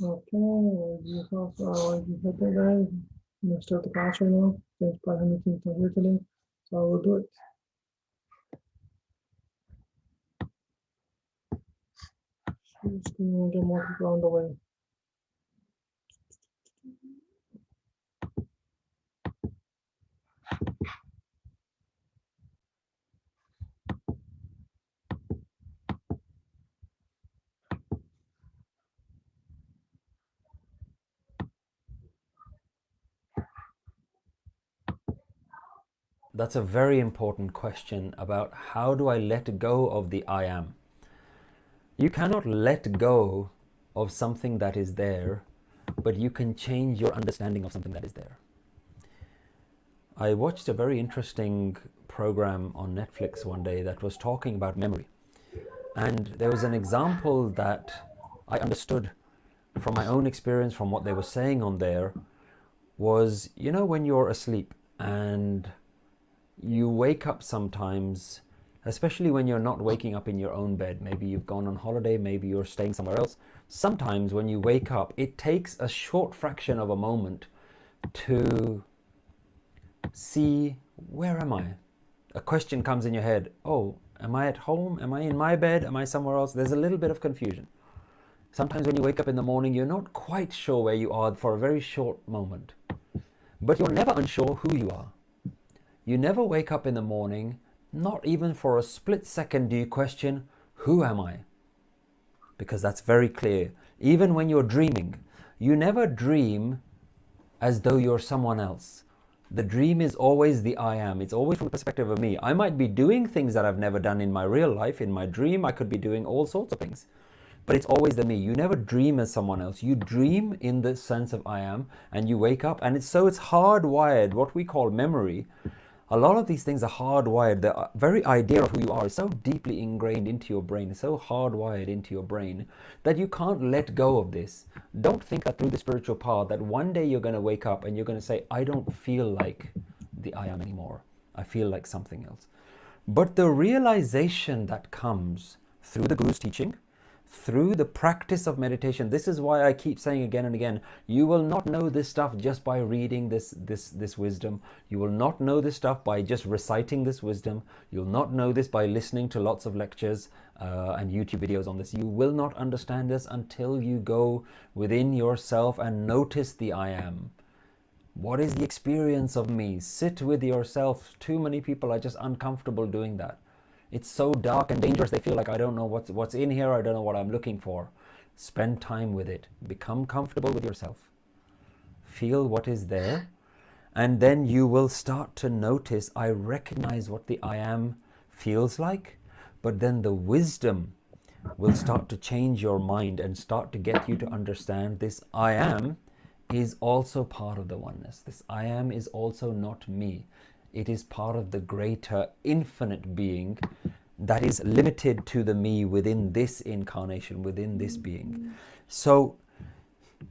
Okay, you have you hit it guys. I'm gonna start the class right now. There's probably meetings not here today, so I will do it. Just gonna get more people on the way. That's a very important question about how do I let go of the I am. You cannot let go of something that is there, but you can change your understanding of something that is there. I watched a very interesting program on Netflix one day that was talking about memory. And there was an example that I understood from my own experience, from what they were saying on there, was, you know, when you're asleep and you wake up sometimes, especially when you're not waking up in your own bed. Maybe you've gone on holiday, maybe you're staying somewhere else. Sometimes when you wake up, it takes a short fraction of a moment to see, where am I? A question comes in your head. Oh, am I at home? Am I in my bed? Am I somewhere else? There's a little bit of confusion. Sometimes when you wake up in the morning, you're not quite sure where you are for a very short moment. But you're never unsure who you are. You never wake up in the morning, not even for a split second do you question, who am I? Because that's very clear. Even when you're dreaming, you never dream as though you're someone else. The dream is always the I am. It's always from the perspective of me. I might be doing things that I've never done in my real life. In my dream, I could be doing all sorts of things. But it's always the me. You never dream as someone else. You dream in the sense of I am, and you wake up, and it's hardwired, what we call memory. A lot of these things are hardwired. The very idea of who you are is so deeply ingrained into your brain, so hardwired into your brain that you can't let go of this. Don't think that through the spiritual path that one day you're going to wake up and you're going to say, I don't feel like the I am anymore. I feel like something else. But the realization that comes through the Guru's teaching, through the practice of meditation, this is why I keep saying again and again, you will not know this stuff just by reading this wisdom. You will not know this stuff by just reciting this wisdom. You'll not know this by listening to lots of lectures and YouTube videos on this. You will not understand this until you go within yourself and notice the I am. What is the experience of me? Sit with yourself. Too many people are just uncomfortable doing that. It's so dark and dangerous. They feel like, I don't know what's in here. I don't know what I'm looking for. Spend time with it. Become comfortable with yourself. Feel what is there. And then you will start to notice, I recognize what the I am feels like. But then the wisdom will start to change your mind and start to get you to understand this I am is also part of the oneness. This I am is also not me. It is part of the greater infinite being that is limited to the me within this incarnation, within this being. So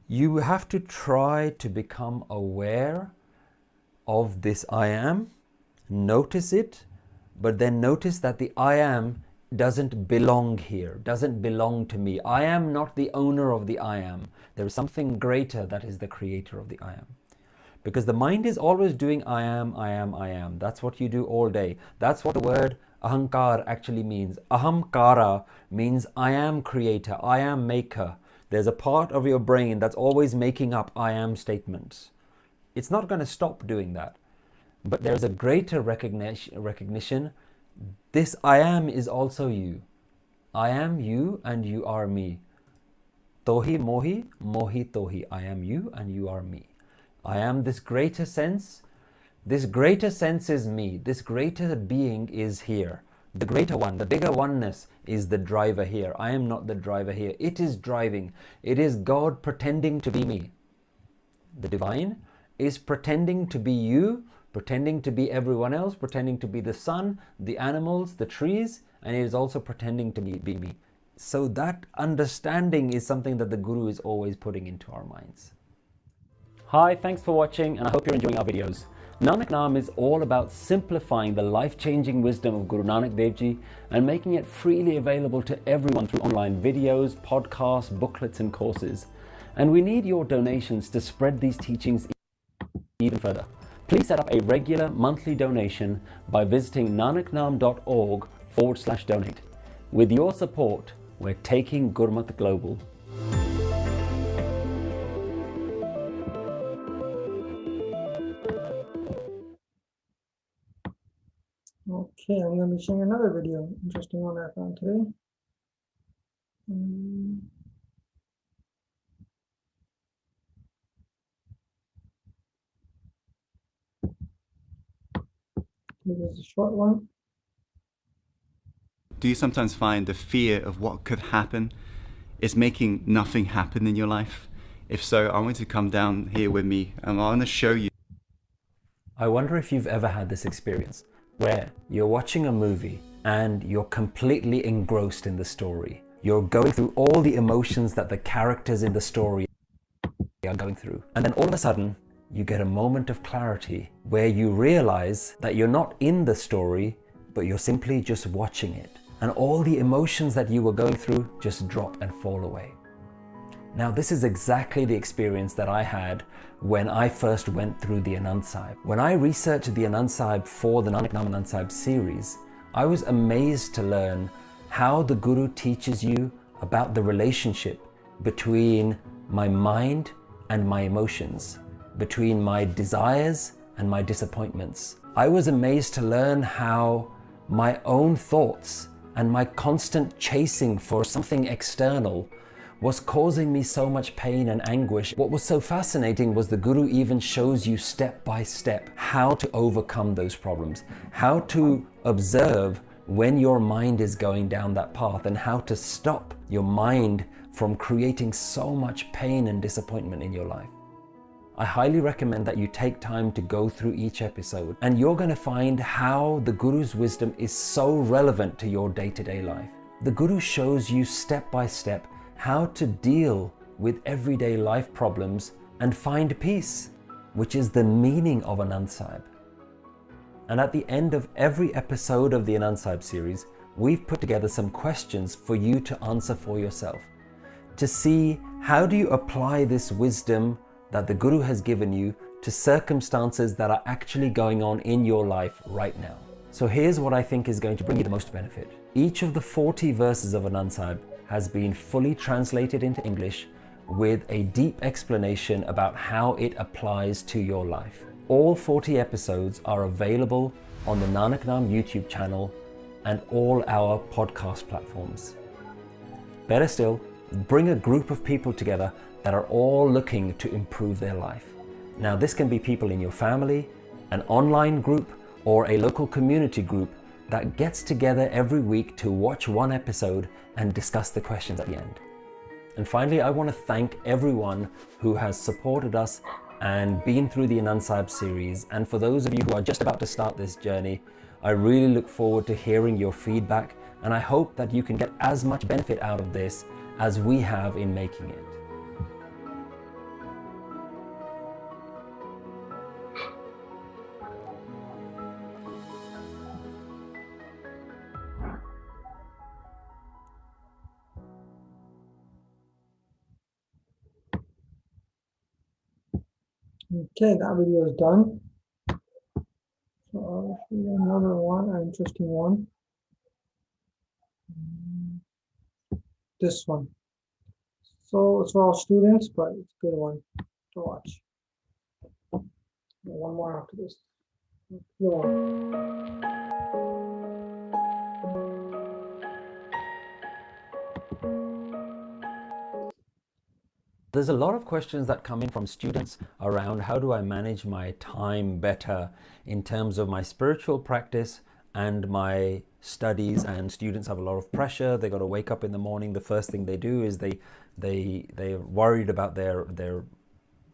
you have to try to become aware of this I am, notice it, but then notice that the I am doesn't belong here, doesn't belong to me. I am not the owner of the I am. There is something greater that is the creator of the I am. Because the mind is always doing I am, I am, I am. That's what you do all day. That's what the word ahankar actually means. Ahamkara means I am creator, I am maker. There's a part of your brain that's always making up I am statements. It's not going to stop doing that. But there's a greater recognition. This I am is also you. I am you and you are me. Tohi mohi, mohi tohi. I am you and you are me. I am this greater sense. This greater sense is me. This greater being is here. The greater one, the bigger oneness is the driver here. I am not the driver here. It is driving. It is God pretending to be me. The divine is pretending to be you, pretending to be everyone else, pretending to be the sun, the animals, the trees, and it is also pretending to be me. So that understanding is something that the Guru is always putting into our minds. Hi, thanks for watching, and I hope you're enjoying our videos. Nanak Naam is all about simplifying the life-changing wisdom of Guru Nanak Dev Ji and making it freely available to everyone through online videos, podcasts, booklets and courses. And we need your donations to spread these teachings even further. Please set up a regular monthly donation by visiting nanaknaam.org/donate. With your support, we're taking Gurmat global. Okay, I'm going to be sharing another video. Interesting one I found today. This is a short one. Do you sometimes find the fear of what could happen is making nothing happen in your life? If so, I want you to come down here with me and I want to show you. I wonder if you've ever had this experience where you're watching a movie and you're completely engrossed in the story. You're going through all the emotions that the characters in the story are going through. And then all of a sudden, you get a moment of clarity where you realize that you're not in the story, but you're simply just watching it. And all the emotions that you were going through just drop and fall away. Now, this is exactly the experience that I had when I first went through the Anand Sahib. When I researched the Anand Sahib for the Nanak Naam Anand Sahib series, I was amazed to learn how the Guru teaches you about the relationship between my mind and my emotions, between my desires and my disappointments. I was amazed to learn how my own thoughts and my constant chasing for something external was causing me so much pain and anguish. What was so fascinating was the Guru even shows you step by step how to overcome those problems, how to observe when your mind is going down that path, and how to stop your mind from creating so much pain and disappointment in your life. I highly recommend that you take time to go through each episode, and you're going to find how the Guru's wisdom is so relevant to your day-to-day life. The Guru shows you step by step how to deal with everyday life problems and find peace, which is the meaning of Anand Sahib. And at the end of every episode of the Anand Sahib series, we've put together some questions for you to answer for yourself, to see how do you apply this wisdom that the Guru has given you to circumstances that are actually going on in your life right now. So here's what I think is going to bring you the most benefit. Each of the 40 verses of Anand Sahib has been fully translated into English with a deep explanation about how it applies to your life. All 40 episodes are available on the Nanak Naam YouTube channel and all our podcast platforms. Better still, bring a group of people together that are all looking to improve their life. Now, this can be people in your family, an online group, or a local community group that gets together every week to watch one episode and discuss the questions at the end. And finally, I want to thank everyone who has supported us and been through the Anand Sahib series. And for those of you who are just about to start this journey, I really look forward to hearing your feedback, and I hope that you can get as much benefit out of this as we have in making it. Okay, that video is done. So I'll show you another one, an interesting one. This one. So it's for all students, but it's a good one to watch. One more after this. Good one. There's a lot of questions that come in from students around how do I manage my time better in terms of my spiritual practice and my studies. And students have a lot of pressure. They got to wake up in the morning. The first thing they do is they're worried about their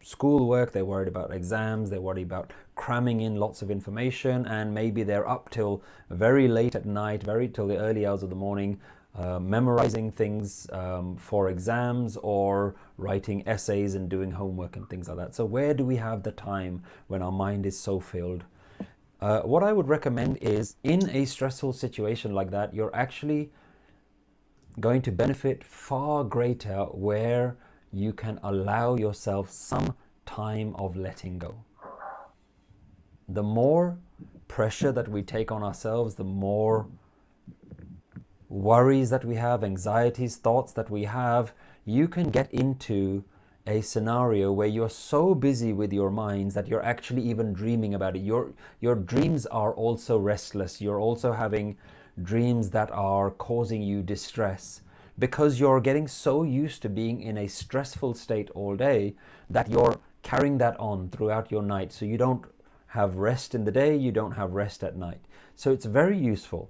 schoolwork, they're worried about exams, they're worried about cramming in lots of information, and maybe they're up till very late at night, till the early hours of the morning, memorizing things for exams or writing essays and doing homework and things like that. So where do we have the time when our mind is so filled? What I would recommend is, in a stressful situation like that, you're actually going to benefit far greater where you can allow yourself some time of letting go. The more pressure that we take on ourselves, the more worries that we have, anxieties, thoughts that we have, you can get into a scenario where you're so busy with your minds that you're actually even dreaming about it. Your dreams are also restless. You're also having dreams that are causing you distress because you're getting so used to being in a stressful state all day that you're carrying that on throughout your night. So you don't have rest in the day, you don't have rest at night. So it's very useful.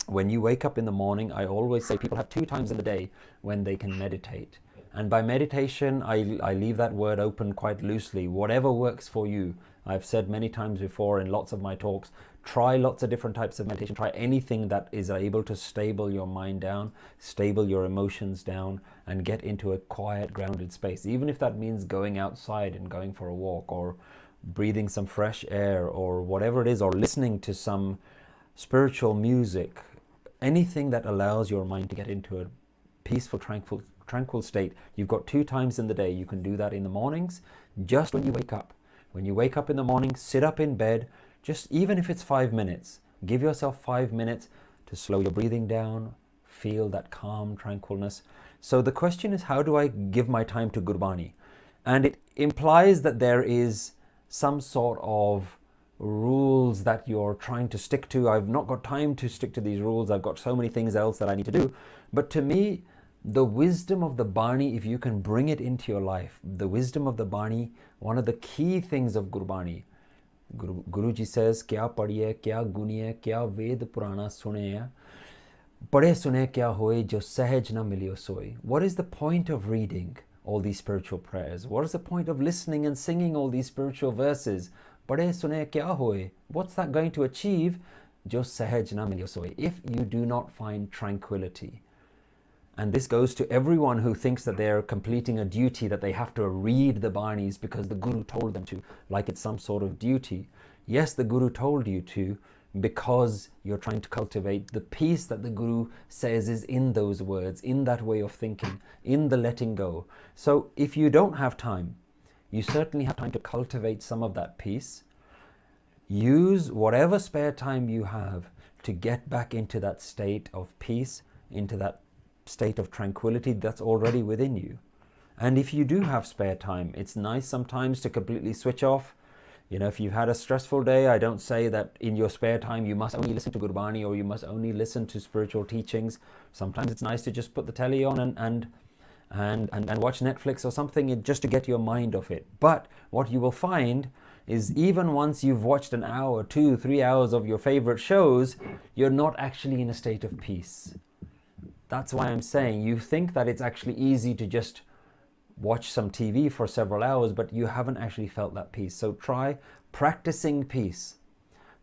When you wake up in the morning, I always say people have 2 times in the day when they can meditate. And by meditation, I leave that word open quite loosely. Whatever works for you. I've said many times before in lots of my talks, try lots of different types of meditation. Try anything that is able to stable your mind down, stable your emotions down, and get into a quiet, grounded space. Even if that means going outside and going for a walk, or breathing some fresh air, or whatever it is, or listening to some spiritual music. Anything that allows your mind to get into a peaceful, tranquil state. You've got 2 times in the day. You can do that in the mornings, just when you wake up. When you wake up in the morning, sit up in bed, just even if it's 5 minutes, give yourself 5 minutes to slow your breathing down, feel that calm tranquilness. So the question is, how do I give my time to Gurbani? And it implies that there is some sort of rules that you're trying to stick to. I've not got time to stick to these rules. I've got so many things else that I need to do. But to me, the wisdom of the Bani, if you can bring it into your life, the wisdom of the Bani, one of the key things of Gurbani, Guruji says, kya padhiye, kya guniye, kya ved purana sune, padhe sune kya hoye, jo sahaj na miliyo soy. What is the point of reading all these spiritual prayers? What is the point of listening and singing all these spiritual verses? Padhe sune kya hoye? What's that going to achieve? Jo sahaj na miliyo soy. If you do not find tranquility. And this goes to everyone who thinks that they're completing a duty, that they have to read the Banis because the Guru told them to, like it's some sort of duty. Yes, the Guru told you to, because you're trying to cultivate the peace that the Guru says is in those words, in that way of thinking, in the letting go. So if you don't have time, you certainly have time to cultivate some of that peace. Use whatever spare time you have to get back into that state of peace, into that state of tranquility that's already within you. And if you do have spare time, it's nice sometimes to completely switch off. You know, if you've had a stressful day, I don't say that in your spare time you must only listen to Gurbani or you must only listen to spiritual teachings. Sometimes it's nice to just put the telly on and watch Netflix or something just to get your mind off it. But what you will find is even once you've watched an hour, 2, 3 hours of your favorite shows, you're not actually in a state of peace. That's why I'm saying you think that it's actually easy to just watch some TV for several hours, but you haven't actually felt that peace. So try practicing peace.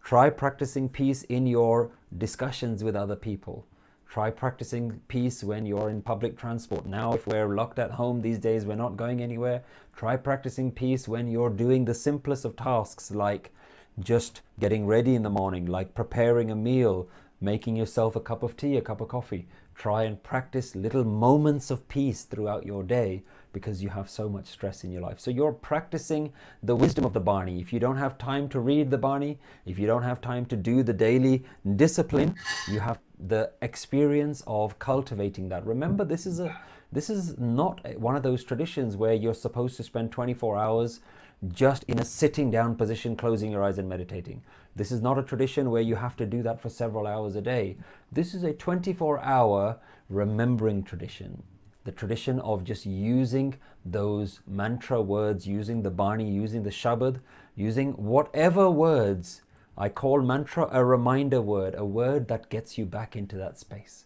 Try practicing peace in your discussions with other people. Try practicing peace when you're in public transport. Now, if we're locked at home these days, we're not going anywhere. Try practicing peace when you're doing the simplest of tasks, like just getting ready in the morning, like preparing a meal, making yourself a cup of tea, a cup of coffee. Try and practice little moments of peace throughout your day because you have so much stress in your life. So you're practicing the wisdom of the Bani. If you don't have time to read the Bani, if you don't have time to do the daily discipline, you have the experience of cultivating that. Remember, this is not one of those traditions where you're supposed to spend 24 hours just in a sitting down position, closing your eyes and meditating. This is not a tradition where you have to do that for several hours a day. This is a 24-hour remembering tradition. The tradition of just using those mantra words, using the Bani, using the Shabad, using whatever words. I call mantra a reminder word, a word that gets you back into that space.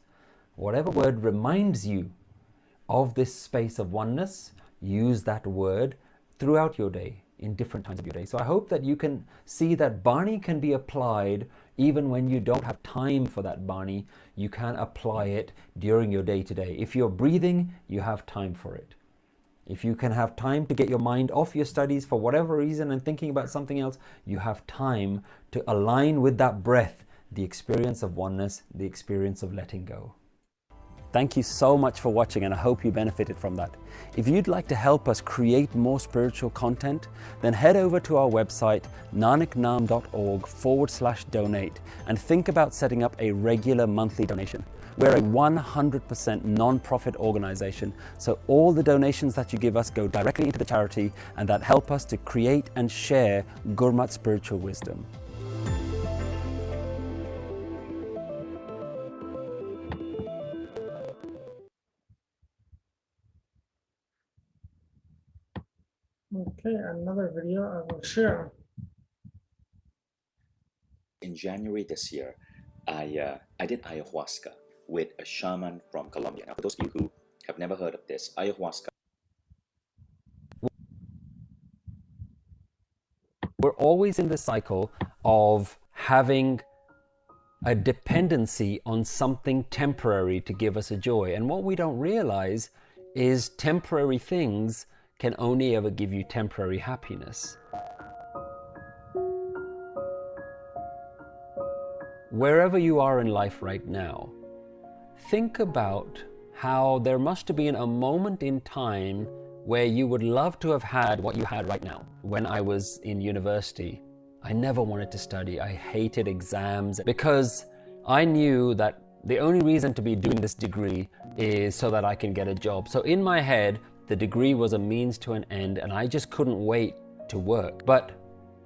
Whatever word reminds you of this space of oneness, use that word throughout your day, in different times of your day. So I hope that you can see that Bani can be applied even when you don't have time for that Bani. You can apply it during your day to day. If you're breathing, you have time for it. If you can have time to get your mind off your studies for whatever reason and thinking about something else, you have time to align with that breath, the experience of oneness, the experience of letting go. Thank you so much for watching, and I hope you benefited from that. If you'd like to help us create more spiritual content, then head over to our website nanaknaam.org/donate and think about setting up a regular monthly donation. We're a 100% non-profit organization, so all the donations that you give us go directly into the charity, and that help us to create and share Gurmat spiritual wisdom. Okay, another video I will share. In January this year, I did ayahuasca with a shaman from Colombia. Now, for those of you who have never heard of this, ayahuasca. We're always in the cycle of having a dependency on something temporary to give us a joy. And what we don't realize is temporary things can only ever give you temporary happiness. Wherever you are in life right now, think about how there must have been a moment in time where you would love to have had what you had right now. When I was in university, I never wanted to study. I hated exams because I knew that the only reason to be doing this degree is so that I can get a job. So in my head, the degree was a means to an end, and I just couldn't wait to work. But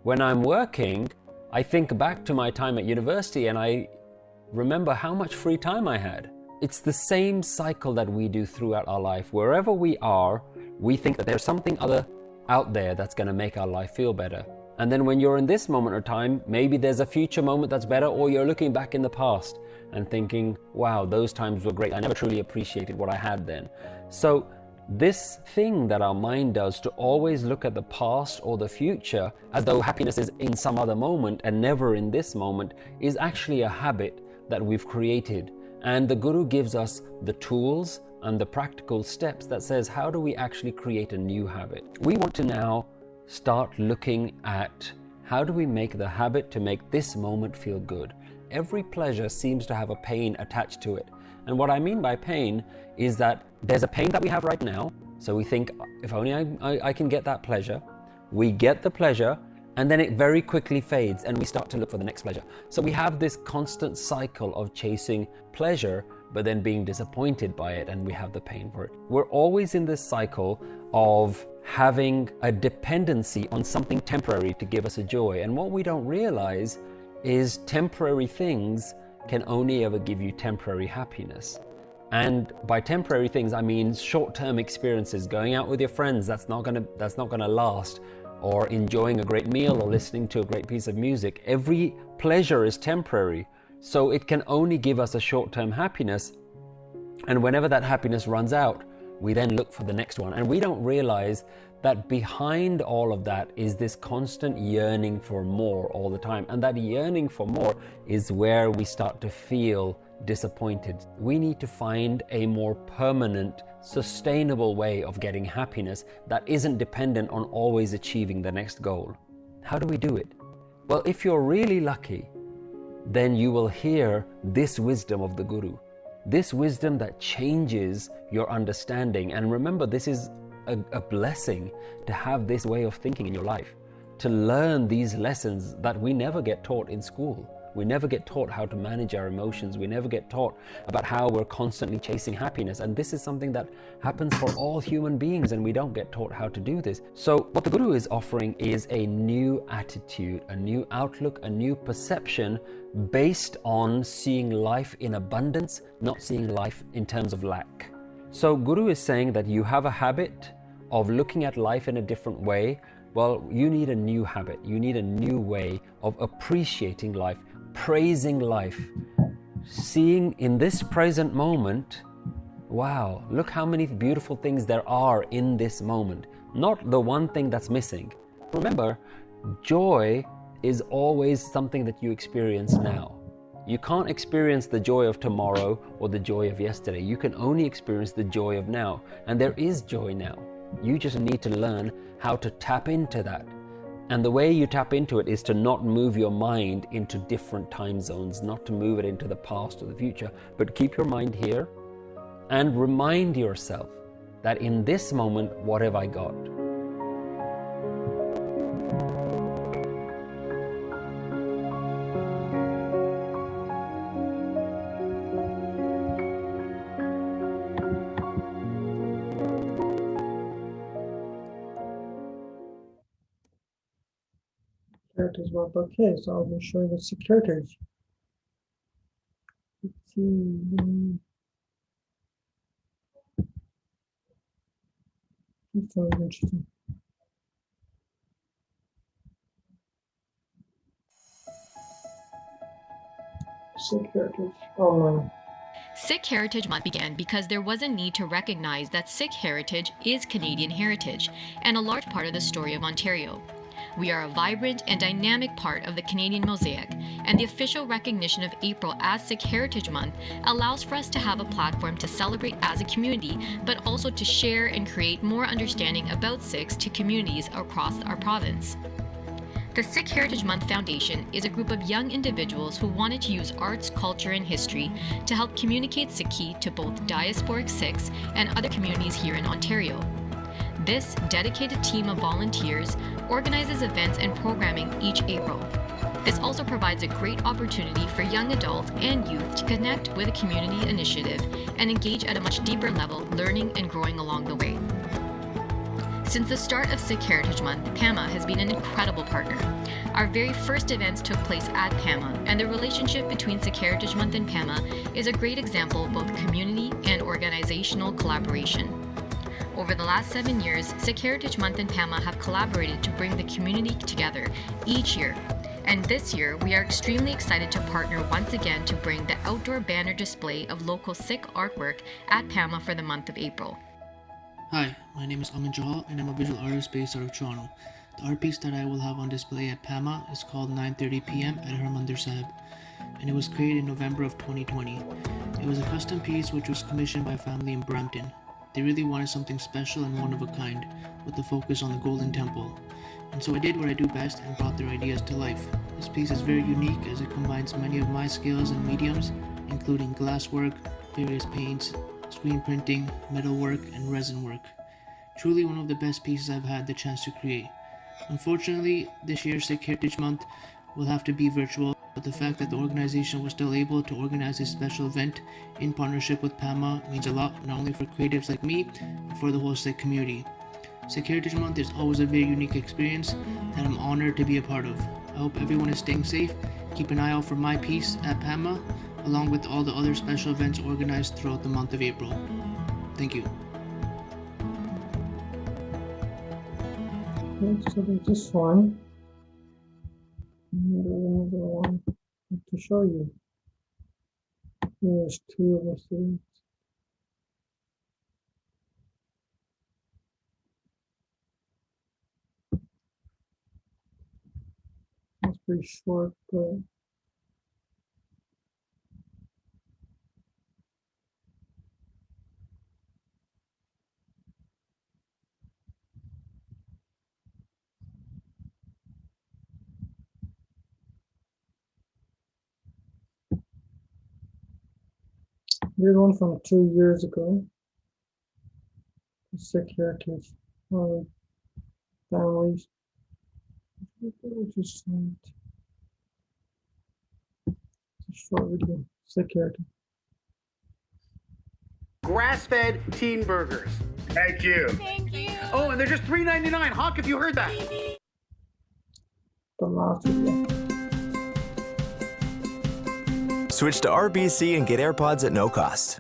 when I'm working, I think back to my time at university and I remember how much free time I had. It's the same cycle that we do throughout our life. Wherever we are, we think that there's something other out there that's going to make our life feel better. And then when you're in this moment of time, maybe there's a future moment that's better, or you're looking back in the past and thinking, wow, those times were great. I never truly appreciated what I had then. So this thing that our mind does to always look at the past or the future as though happiness is in some other moment and never in this moment is actually a habit that we've created. And the Guru gives us the tools and the practical steps that says, how do we actually create a new habit? We want to now start looking at how do we make the habit to make this moment feel good. Every pleasure seems to have a pain attached to it. And what I mean by pain is that there's a pain that we have right now. So we think, if only I can get that pleasure. We get the pleasure, and then it very quickly fades and we start to look for the next pleasure. So we have this constant cycle of chasing pleasure, but then being disappointed by it, and we have the pain for it. We're always in this cycle of having a dependency on something temporary to give us a joy. And what we don't realize is temporary things can only ever give you temporary happiness. And by temporary things, I mean short-term experiences, going out with your friends, that's not gonna last, or enjoying a great meal or listening to a great piece of music. Every pleasure is temporary, so it can only give us a short-term happiness. And whenever that happiness runs out, we then look for the next one. And we don't realize that behind all of that is this constant yearning for more all the time. And that yearning for more is where we start to feel disappointed. We need to find a more permanent, sustainable way of getting happiness that isn't dependent on always achieving the next goal. How do we do it? Well, if you're really lucky, then you will hear this wisdom of the Guru. This wisdom that changes your understanding. And remember, this is a blessing to have this way of thinking in your life, to learn these lessons that we never get taught in school. We never get taught how to manage our emotions. We never get taught about how we're constantly chasing happiness. And this is something that happens for all human beings, and we don't get taught how to do this. So what the Guru is offering is a new attitude, a new outlook, a new perception based on seeing life in abundance, not seeing life in terms of lack. So Guru is saying that you have a habit of looking at life in a different way. Well, you need a new habit. You need a new way of appreciating life, praising life, seeing in this present moment, wow, look how many beautiful things there are in this moment, not the one thing that's missing. Remember, joy is always something that you experience now. You can't experience the joy of tomorrow or the joy of yesterday. You can only experience the joy of now. And there is joy now. You just need to learn how to tap into that. And the way you tap into it is to not move your mind into different time zones, not to move it into the past or the future, but keep your mind here and remind yourself that in this moment, what have I got? Heritage month. Okay, so I'll be showing the Sikh heritage. Let's see. This sounds interesting. Sikh heritage. Oh, Sikh Heritage Month began because there was a need to recognize that Sikh heritage is Canadian heritage and a large part of the story of Ontario. We are a vibrant and dynamic part of the Canadian mosaic, and the official recognition of April as Sikh Heritage Month allows for us to have a platform to celebrate as a community, but also to share and create more understanding about Sikhs to communities across our province. The Sikh Heritage Month Foundation is a group of young individuals who wanted to use arts, culture, and history to help communicate Sikhi to both diasporic Sikhs and other communities here in Ontario. This dedicated team of volunteers organizes events and programming each April. This also provides a great opportunity for young adults and youth to connect with a community initiative and engage at a much deeper level, learning and growing along the way. Since the start of Sikh Heritage Month, PAMA has been an incredible partner. Our very first events took place at PAMA, and the relationship between Sikh Heritage Month and PAMA is a great example of both community and organizational collaboration. Over the last 7 years, Sikh Heritage Month and PAMA have collaborated to bring the community together each year. And this year, we are extremely excited to partner once again to bring the outdoor banner display of local Sikh artwork at PAMA for the month of April. Hi, my name is Amin Johal and I'm a visual artist based out of Toronto. The art piece that I will have on display at PAMA is called 9:30 PM at Harmandir Sahib, and it was created in November of 2020. It was a custom piece which was commissioned by a family in Brampton. They really wanted something special and one of a kind, with the focus on the Golden Temple. And so I did what I do best and brought their ideas to life. This piece is very unique as it combines many of my skills and mediums, including glasswork, various paints, screen printing, metalwork, and resin work. Truly one of the best pieces I've had the chance to create. Unfortunately, this year's Sikh Heritage Month will have to be virtual, but the fact that the organization was still able to organize this special event in partnership with PAMA means a lot, not only for creatives like me, but for the whole Sikh community. Sikh Heritage Month is always a very unique experience that I'm honored to be a part of. I hope everyone is staying safe. Keep an eye out for my piece at PAMA, along with all the other special events organized throughout the month of April. Thank you. okay, so there's this one. And another one to show you. There's two of us here. That's pretty short, but here's one from 2 years ago. The Sikh heritage families. Which is a short video. Sikh heritage. Grass-fed teen burgers. Thank you. Thank you. Oh, and they're just $3.99. Hawk, have you heard that? The last video. Switch to RBC and get AirPods at no cost.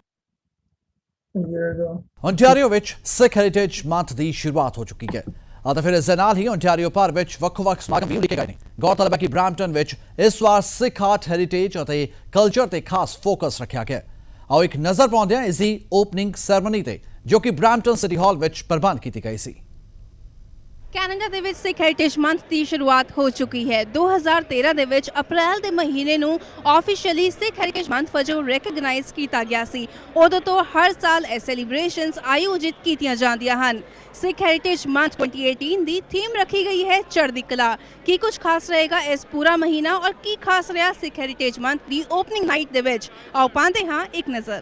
A year ago. Ontario ਵਿੱਚ ਸਿੱਖ heritage month ਦੀ ਸ਼ੁਰੂਆਤ ਹੋ ਚੁੱਕੀ ਹੈ ਅਤੇ ਫਿਰ ਇਸ ਦੇ ਨਾਲ ਹੀ ਓਨਟਾਰੀਓ ਭਰ ਵਿੱਚ ਵੱਖ-ਵੱਖ ਸਮਾਗਮ ਵੀ ਲਿਖੇ ਗਏ ਨੇ। ਗੌਰਤਲਬ ਹੈ ਕਿ ਬ੍ਰੈਂਪਟਨ ਵਿੱਚ ਇਸ ਵਾਰ ਸਿੱਖ ਆਰਟ ਹੈਰੀਟੇਜ ਅਤੇ ਕਲਚਰ ਤੇ ਖਾਸ ਫੋਕਸ ਰੱਖਿਆ ਗਿਆ। ਆਓ ਇੱਕ ਨਜ਼ਰ ਪਾਉਂਦੇ ਹਾਂ ਇਸ ਦੀ ਓਪਨਿੰਗ ਸੈਰੇਮਨੀ ਤੇ ਜੋ ਕਿ ਬ੍ਰੈਂਪਟਨ ਸਿਟੀ ਹਾਲ ਵਿੱਚ ਪ੍ਰਬੰਧ ਕੀਤੀ ਗਈ ਸੀ। ਕੈਨੇਡਾ ਦੇ ਵਿੱਚ ਸਿੱਖ ਹੈਰੀਟੇਜ ਮੰਥ ਦੀ ਸ਼ੁਰੂਆਤ ਹੋ ਚੁੱਕੀ ਹੈ। 2013 ਦੇ ਵਿੱਚ ਅਪ੍ਰੈਲ ਦੇ ਮਹੀਨੇ ਨੂੰ ਆਫੀਸ਼ੀਅਲੀ ਸਿੱਖ ਹੈਰੀਟੇਜ ਮੰਥ ਵਜੋਂ ਰੈਕਗਨਾਈਜ਼ ਕੀਤਾ ਗਿਆ ਸੀ। ਉਦੋਂ ਤੋਂ ਹਰ ਸਾਲ ਇਹ ਸੈਲੀਬ੍ਰੇਸ਼ਨਸ ਆਯੋਜਿਤ ਕੀਤੀਆਂ ਜਾਂਦੀਆਂ ਹਨ। ਸਿੱਖ ਹੈਰੀਟੇਜ ਮੰਥ 2018 ਦੀ ਥੀਮ ਰੱਖੀ ਗਈ ਹੈ ਚੜ੍ਹਦੀ ਕਲਾ। ਕੀ ਕੁਝ ਖਾਸ ਰਹੇਗਾ ਇਸ ਪੂਰਾ ਮਹੀਨਾ ਔਰ ਕੀ ਖਾਸ ਰਿਹਾ ਸਿੱਖ ਹੈਰੀਟੇਜ ਮੰਥ ਦੀ ਓਪਨਿੰਗ ਨਾਈਟ ਦੇ ਵਿੱਚ, ਆਓ ਪਾਉਂਦੇ ਹਾਂ ਇੱਕ ਨਜ਼ਰ।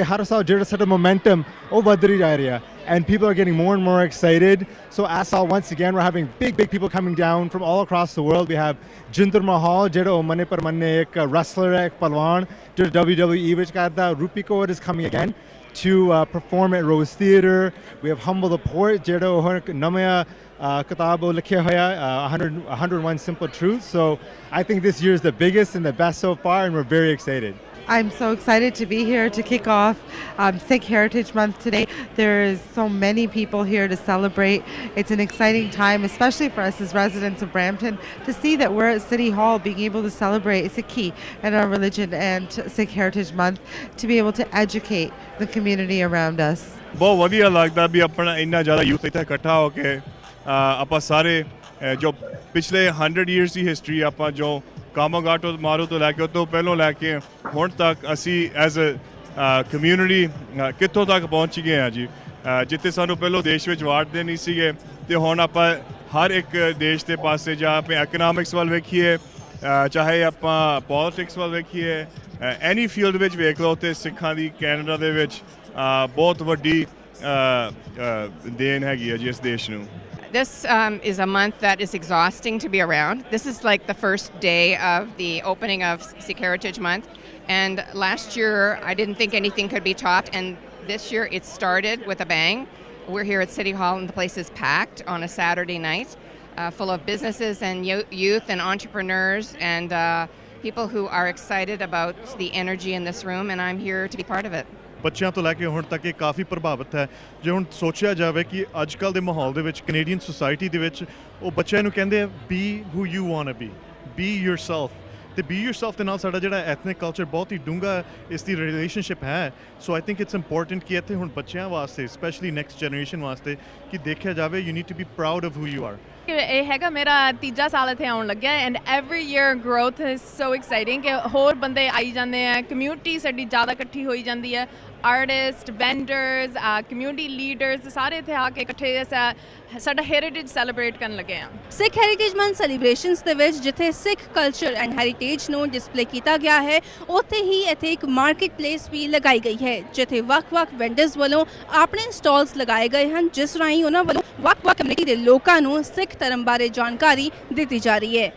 कि हर साल जेह्ड़ा साढ़ा momentum ਉਹ ਵੱਧ ਜਾ ਰਿਹਾ and people are getting more and more excited. So as once again we're having big people coming down from all across the world. We have Jinder Mahal ਜਿਹੜਾ ਉਹ ਮੰਨੇ ਪਰਮੰਨੇ ਇੱਕ wrestler ਹੈ, ਇੱਕ ਪਹਿਲਵਾਨ ਜਿਹੜਾ WWE ਵਿੱਚ ਕਰਦਾ. Rupi Kaur is coming again to perform at Rose Theatre. We have Humble the Port ਜਿਹੜਾ ਉਹ ਨਵਾਂ ਕਿਤਾਬ ਉਹ ਲਿਖਿਆ ਹੋਇਆ 101 Simple Truths. So I think this year is the biggest and the best so far and we're very excited. I'm so excited to be here to kick off Sikh Heritage Month today. There's so many people here to celebrate. It's an exciting time, especially for us as residents of Brampton, to see that we're at City Hall being able to celebrate Sikhi and our religion and Sikh Heritage Month, to be able to educate the community around us. बहुत ਵਧੀਆ ਲੱਗਦਾ ਵੀ ਆਪਣਾ ਇੰਨਾ ਜ਼ਿਆਦਾ youth ਇੱਥੇ ਇਕੱਠਾ ਹੋ ਕੇ ਆਪਾਂ ਸਾਰੇ ਜੋ ਪਿਛਲੇ 100 years ਦੀ ਹਿਸਟਰੀ ਆਪਾਂ ਜੋ ਕਾਮਾਗਾਟੋ ਮਾਰੂ ਤੋਂ ਲੈ ਕੇ ਉਹ ਤੋਂ ਪਹਿਲੋਂ ਲੈ ਕੇ ਹੁਣ ਤੱਕ ਅਸੀਂ ਐਜ਼ ਅ ਕਮਿਊਨਿਟੀ ਕਿੱਥੋਂ ਤੱਕ ਪਹੁੰਚ ਗਏ ਹਾਂ ਜੀ ਜਿੱਥੇ ਸਾਨੂੰ ਪਹਿਲੋਂ ਦੇਸ਼ ਵਿੱਚ ਵਾਰਦੇ ਨਹੀਂ ਸੀਗੇ ਤੇ ਹੁਣ ਆਪਾਂ ਹਰ ਇੱਕ ਦੇਸ਼ ਦੇ ਪਾਸੇ ਜਾਂ ਆਪਣੇ ਐਕਨੋਮਿਕਸ ਵੱਲ ਵੇਖੀਏ ਚਾਹੇ ਆਪਾਂ ਪੋਲਿਟਿਕਸ ਵੱਲ ਵੇਖੀਏ ਐਨੀ ਫੀਲਡ ਵਿੱਚ ਵੇਖ ਲਓ ਤੇ ਸਿੱਖਾਂ ਦੀ ਕੈਨੇਡਾ ਦੇ ਵਿੱਚ ਬਹੁਤ ਵੱਡੀ ਦੇਣ ਹੈਗੀ ਹੈ ਜੀ ਇਸ ਦੇਸ਼ ਨੂੰ. This is a month that is exhausting to be around. This is like the first day of the opening of Sikh Heritage Month. And last year, I didn't think anything could be topped. And this year, it started with a bang. We're here at City Hall and the place is packed on a Saturday night, full of businesses and youth and entrepreneurs and people who are excited about the energy in this room. And I'm here to be part of it. ਬੱਚਿਆਂ ਤੋਂ ਲੈ ਕੇ ਹੁਣ ਤੱਕ ਇਹ ਕਾਫੀ ਪ੍ਰਭਾਵਿਤ ਹੈ. ਜੇ ਹੁਣ ਸੋਚਿਆ ਜਾਵੇ ਕਿ ਅੱਜ ਕੱਲ੍ਹ ਦੇ ਮਾਹੌਲ ਦੇ ਵਿੱਚ ਕੈਨੇਡੀਅਨ ਸੁਸਾਇਟੀ ਦੇ ਵਿੱਚ ਉਹ ਬੱਚਿਆਂ ਨੂੰ ਕਹਿੰਦੇ ਆ be who you want to be yourself ਤੇ ਬੀ ਯੋਰਸੈਲਫ ਦੇ ਨਾਲ ਸਾਡਾ ਜਿਹੜਾ ਐਥਨਿਕ ਕਲਚਰ ਬਹੁਤ ਹੀ ਡੂੰਘਾ ਇਸ ਦੀ ਰਿਲੇਸ਼ਨਸ਼ਿਪ ਹੈ. ਸੋ ਆਈ ਥਿੰਕ ਇਟਸ ਇੰਪੋਰਟੈਂਟ ਕਿ ਇੱਥੇ ਹੁਣ ਬੱਚਿਆਂ ਵਾਸਤੇ ਸਪੈਸ਼ਲੀ ਨੈਕਸਟ ਜਨਰੇਸ਼ਨ ਵਾਸਤੇ ਕਿ ਦੇਖਿਆ ਜਾਵੇ you need to be proud of who you are. ਇਹ ਹੈਗਾ ਮੇਰਾ ਤੀਜਾ ਸਾਲ ਇੱਥੇ ਆਉਣ ਲੱਗਿਆ and every year growth is so exciting ਕਿ ਹੋਰ ਬੰਦੇ ਆਈ ਜਾਂਦੇ ਆ ਕਮਿਊਨਿਟੀ ਸਾਡੀ ਜ਼ਿਆਦਾ ਇਕੱਠੀ ਹੋਈ ਜਾਂਦੀ ਹੈ. ਆਰਟਿਸਟ ਵੈਂਡਰਸ ਕਮਿਊਨਿਟੀ ਲੀਡਰਸ ਸਾਰੇ ਇੱਥੇ ਆ ਕੇ ਇਕੱਠੇ ਸਾਡਾ ਹੈਰੀਟੇਜ ਸੈਲੀਬ੍ਰੇਟ ਕਰਨ ਲੱਗੇ ਆ. ਸਿੱਖ ਹੈਰੀਟੇਜ ਮੰਥ ਸੈਲੀਬ੍ਰੇਸ਼ਨਸ ਦੇ ਵਿੱਚ ਜਿੱਥੇ ਸਿੱਖ ਕਲਚਰ ਐਂਡ ਹੈਰੀਟੇਜ ਨੂੰ ਡਿਸਪਲੇ ਕੀਤਾ ਗਿਆ ਹੈ ਉੱਥੇ ਹੀ ਇੱਥੇ ਇੱਕ ਮਾਰਕੀਟ ਪਲੇਸ ਵੀ ਲਗਾਈ ਗਈ ਹੈ ਜਿੱਥੇ ਵੱਖ-ਵੱਖ ਵੈਂਡਰਸ ਵੱਲੋਂ ਆਪਣੇ ਸਟਾਲਸ ਲਗਾਏ ਗਏ ਹਨ ਜਿਸ ਰਾਹੀਂ ਉਹਨਾਂ ਵੱਲੋਂ ਵੱਖ-ਵੱਖ ਕਮਿਊਨਿਟੀ ਦੇ ਲੋਕਾਂ ਨੂੰ ਸਿੱਖ ਧਰਮ ਬਾਰੇ ਜਾਣਕਾਰੀ ਦਿੱਤੀ ਜਾ ਰਹੀ ਹੈ.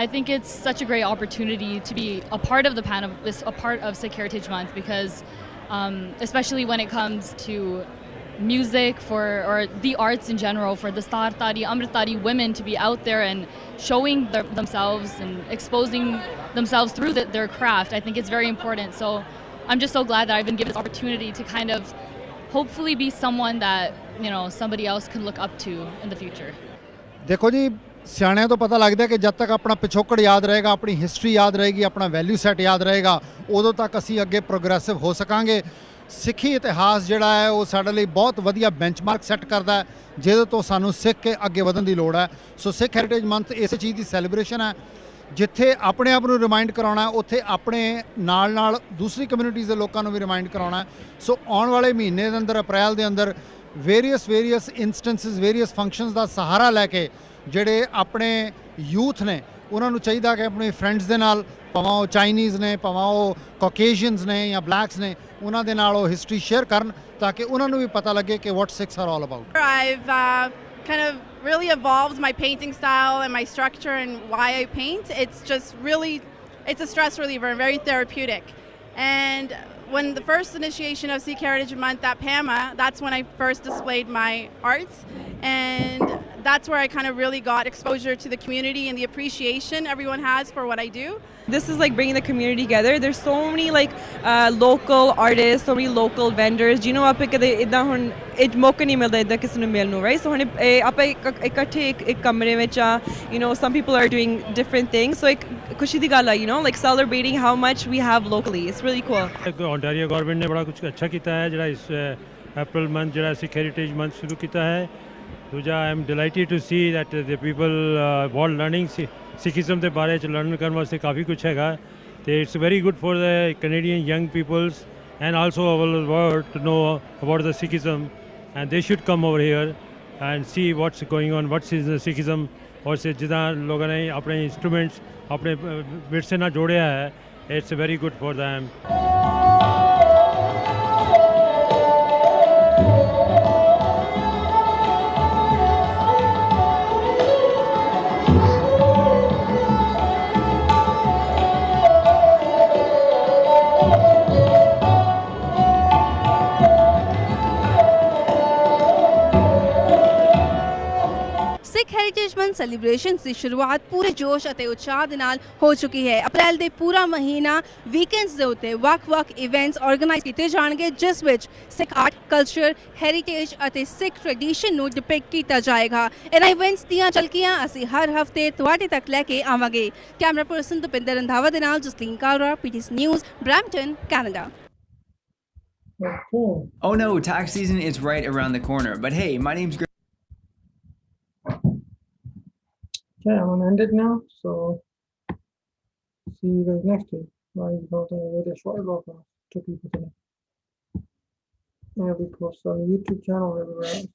I think it's such a great opportunity to be a part of the panel, a part of Sikh Heritage Month because especially when it comes to music or the arts in general, for the Startari, Amritari women to be out there and showing themselves and exposing themselves through their craft. I think it's very important. So I'm just so glad that I've been given this opportunity to kind of hopefully be someone that, you know, somebody else can look up to in the future. देखो जी ਸਿਆਣਿਆਂ ਤੋਂ ਪਤਾ ਲੱਗਦਾ ਕਿ ਜਦ ਤੱਕ ਆਪਣਾ ਪਿਛੋਕੜ ਯਾਦ ਰਹੇਗਾ ਆਪਣੀ ਹਿਸਟਰੀ ਯਾਦ ਰਹੇਗੀ ਆਪਣਾ ਵੈਲਿਊ ਸੈਟ ਯਾਦ ਰਹੇਗਾ ਉਦੋਂ ਤੱਕ ਅਸੀਂ ਅੱਗੇ ਪ੍ਰੋਗਰੈਸਿਵ ਹੋ ਸਕਾਂਗੇ. ਸਿੱਖੀ ਇਤਿਹਾਸ ਜਿਹੜਾ ਹੈ ਉਹ ਸਾਡੇ ਲਈ ਬਹੁਤ ਵਧੀਆ ਬੈਂਚਮਾਰਕ ਸੈੱਟ ਕਰਦਾ ਹੈ ਜਿਹਦੇ ਤੋਂ ਸਾਨੂੰ ਸਿੱਖ ਕੇ ਅੱਗੇ ਵਧਣ ਦੀ ਲੋੜ ਹੈ. ਸੋ ਸਿੱਖ ਹੈਰੀਟੇਜ ਮੰਥ ਇਸੇ ਚੀਜ਼ ਦੀ ਸੈਲੀਬ੍ਰੇਸ਼ਨ ਹੈ ਜਿੱਥੇ ਆਪਣੇ ਆਪ ਨੂੰ ਰਿਮਾਈਂਡ ਕਰਾਉਣਾ ਉੱਥੇ ਆਪਣੇ ਨਾਲ ਦੂਸਰੀ ਕਮਿਊਨਿਟੀਜ਼ ਦੇ ਲੋਕਾਂ ਨੂੰ ਵੀ ਰਿਮਾਈਂਡ ਕਰਾਉਣਾ. ਸੋ ਆਉਣ ਵਾਲੇ ਮਹੀਨੇ ਦੇ ਅੰਦਰ ਅਪ੍ਰੈਲ ਦੇ ਅੰਦਰ ਵੇਰੀਅਸ ਇੰਸਟੈਂਸਿਸ ਵੇਰੀਅਸ ਫੰਕਸ਼ਨਸ ਦਾ ਸਹਾਰਾ ਲੈ ਕੇ ਜਿਹੜੇ ਆਪਣੇ ਯੂਥ ਨੇ ਉਹਨਾਂ ਨੂੰ ਚਾਹੀਦਾ ਕਿ ਆਪਣੇ ਫਰੈਂਡਸ ਦੇ ਨਾਲ ਭਾਵੇਂ ਉਹ ਚਾਈਨੀਜ਼ ਨੇ ਭਾਵੇਂ ਉਹ ਕਾਕੇਸ਼ੀਅਨਸ ਨੇ ਜਾਂ ਬਲੈਕਸ ਨੇ ਉਹਨਾਂ ਦੇ ਨਾਲ ਉਹ ਹਿਸਟਰੀ ਸ਼ੇਅਰ ਕਰਨ ਤਾਂ ਕਿ ਉਹਨਾਂ ਨੂੰ ਵੀ ਪਤਾ ਲੱਗੇ ਕਿ what Sikhs are all about. I've kind of really evolved my painting style and my structure and why I paint. It's a stress reliever and very therapeutic. And when the first initiation of Sikh Heritage Month at PAMA, that's when I first displayed my arts. And that's where I kind of really got exposure to the community and the appreciation everyone has for what I do. This is like bringing the community together. There's so many like local artists, so many local vendors. You know, आप कदे इतना हुन एक मौका नहीं मिलता इतना किसी ने मिलने, right? So हुन आप इकट्ठे एक कमरे में चा, you know, some people are doing different things. So एक खुशी दी गल है, you know, like celebrating how much we have locally. It's really cool. Ontario government ने बड़ा कुछ अच्छा किया है, जरा इस अप्रैल मंथ ਜਿਹੜਾ ਸਿੱਖ ਹੈਰੀਟੇਜ ਮੰਥ ਸ਼ੁਰੂ ਕੀਤਾ ਹੈ ਦੂਜਾ I am delighted to see that the people want learning Sikhism ਦੇ ਬਾਰੇ ਚ ਲਰਨ ਕਰਨ ਵਾਸਤੇ ਕਾਫੀ ਕੁਝ ਹੈਗਾ ਤੇ it's very good for the Canadian young peoples and also our world to know about the Sikhism, and they should come over here and see what's going on, what is the Sikhism, और से जिदा लोगों ने अपने instruments अपने विरसे ना जोड़िया है, it's very good for them. Sikh heritage month celebration ਦੀ ਸ਼ੁਰੂਆਤ ਪੂਰੇ ਜੋਸ਼ ਅਤੇ ਉਤਸ਼ਾਹ ਦੇ ਨਾਲ ਹੋ ਚੁੱਕੀ ਹੈ। ਅਪ੍ਰੈਲ ਦੇ ਪੂਰਾ ਮਹੀਨਾ ਵੀਕਐਂਡਸ ਦੇ ਉੱਤੇ ਵੱਖ-ਵੱਖ ਇਵੈਂਟਸ ਆਰਗੇਨਾਈਜ਼ ਕੀਤੇ ਜਾਣਗੇ ਜਿਸ ਵਿੱਚ ਸਿੱਖ ਆਰਟ, ਕਲਚਰ, ਹੈਰੀਟੇਜ ਅਤੇ ਸਿੱਖ ਟ੍ਰੈਡੀਸ਼ਨ ਨੂੰ ਡਿਪਿਕਟ ਕੀਤਾ ਜਾਏਗਾ। ਇਹਨਾਂ ਇਵੈਂਟਸ ਦੀਆਂ ਝਲਕੀਆਂ ਅਸੀਂ ਹਰ ਹਫਤੇ ਤੁਹਾਡੇ ਤੱਕ ਲੈ ਕੇ ਆਵਾਂਗੇ। ਕੈਮਰਾ ਪਰਸਨ ਦੁਪਿੰਦਰ ਰੰਧਾਵਾ ਦੇ ਨਾਲ Jasleen Kalra, PTC news, Brampton, Canada. Oh no, tax season is right around the corner. But hey, my name's Okay, I'm gonna end it now. So see you guys next week. I got a very short vlog to people today. And we post on the YouTube channel everywhere else.